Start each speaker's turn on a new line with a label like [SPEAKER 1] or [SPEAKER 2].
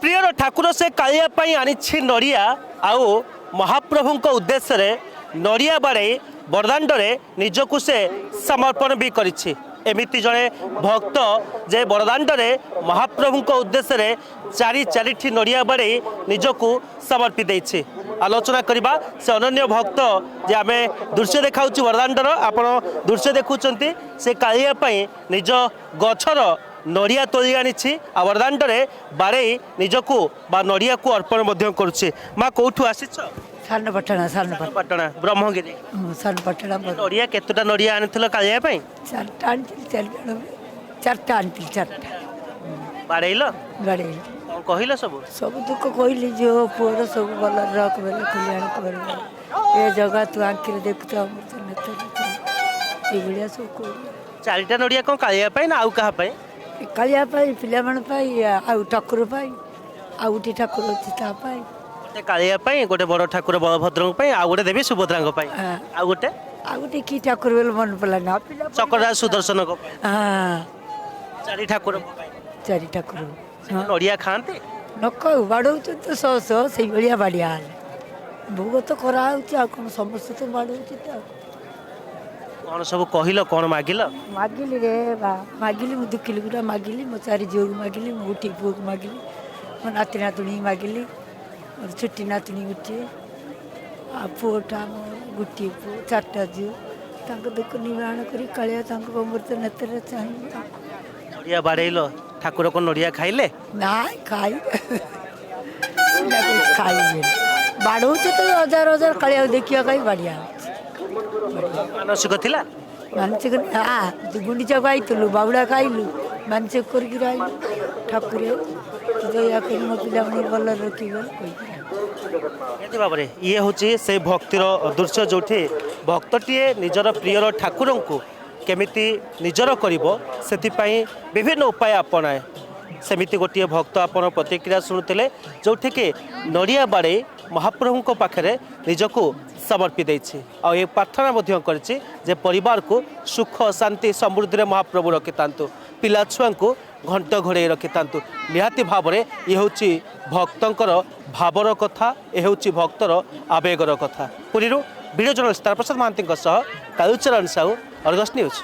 [SPEAKER 1] Prior Thakur से कालिया आनी नड़िया आउ महाप्रभु उद्देश्य नड़िया बाड़े बरदाण्डे निजकू से समर्पण भी करिछि। एमिति जड़े भक्त जे बरदाण्डे महाप्रभु उद्देश्य चारिठी नड़िया बाड़े निजकू समर्पी देछि। आलोचना करबा से अनन्य भक्त जे आमे दृश्य देखाउछि बरदाण्डर आपण दृश्य देखुचंती से कालिया निज गछर नड़िया तोली आनी बरदाण्डे बाड़े निजकू बा नड़िया को अर्पण मध्य करुछि। माँ कौठू आसीछ? सानपाटना ब्रह्मगिरी
[SPEAKER 2] सानपाटना
[SPEAKER 1] नड़िया केतटा नड़िया आनिथिल कालिया पई?
[SPEAKER 2] चारटा आनती चारटा
[SPEAKER 1] बाड़ेइल
[SPEAKER 2] गाड़ी
[SPEAKER 1] कौन कहिल सब
[SPEAKER 2] सब दुख कहली जो पुअर सब भल रख बेले कल्याण कर ए जगह तू आखिर देखु ये सब कह
[SPEAKER 1] चारिटा नड़िया कौन कालिया पई ना आउ कहा पई?
[SPEAKER 2] कालिया पाई पिला मन पाई आउ ठाकुर पाई आउ गोटे ठाकुर अछि ता पाई
[SPEAKER 1] गोटे कालिया पई गोटे बड़ ठाकुर बलभद्र पई आउ गोटे देवी सुभद्रा पई आउ गोटे
[SPEAKER 2] की ठाकुर बेल मन पला ना पिला
[SPEAKER 1] चक्रराज सुदर्शन को
[SPEAKER 2] हां
[SPEAKER 1] चारि ठाकुर
[SPEAKER 2] चारि ठाकुर
[SPEAKER 1] नड़िया खाते
[SPEAKER 2] न कहू बाड़ौ तो सौ सौ से भाया बाड़िया भोग तो करा कौन समस्त तो बाड़ौ
[SPEAKER 1] कौन सब कहल कौन मागिल?
[SPEAKER 2] मागिली रे बा मागिली मु 2 किलो गुड़ा मागिली मो 4 झील मागिली मो गोटे पुओ मागिली मो नाती नातुणी मागिली मोर छोटी नातुणी गोटे आ पुओटा मो गोटे पुओ 4टा झील दुख निवारण कर कालिया अमृत नेत्र चाहिए।
[SPEAKER 1] नड़िया बाड़ेल ठाकुर को नड़िया खाइले
[SPEAKER 2] ना खाई खाई बाड़ौ तो हजार हजार कालिया देखिया कहीं बढ़िया
[SPEAKER 1] मानसिक थिला
[SPEAKER 2] मानसिक गुंडीचा खाइलु बाबुड़ा खाइलु मानसिक करके आइलु ठाकुर दया कर मो पिला भल रखी
[SPEAKER 1] भाव ये हूँ से भक्तिर दृश्य जो भक्तटीए निजर प्रियर ठाकुर को केमिति निजर करिबो सेतिपाई विभिन्न उपाय अपनाए सेमिति गोटे भक्त आपण प्रतिक्रिया शुणुते जो नड़िया बाड़े महाप्रभु पाखे निजको समर्पी देछि और ये प्रार्थना कर परिवार को सुख शांति समृद्धि महाप्रभु रखितांतु पिला छुआ को घंट घोड़े रखितांतु निहाती भाव में ये हूँ भक्तर भावर कथा ये हूँ भक्तर आवेगर कथा। Puri video journalist Taraprasad Mahanti Kalucharan Sahu Argus news.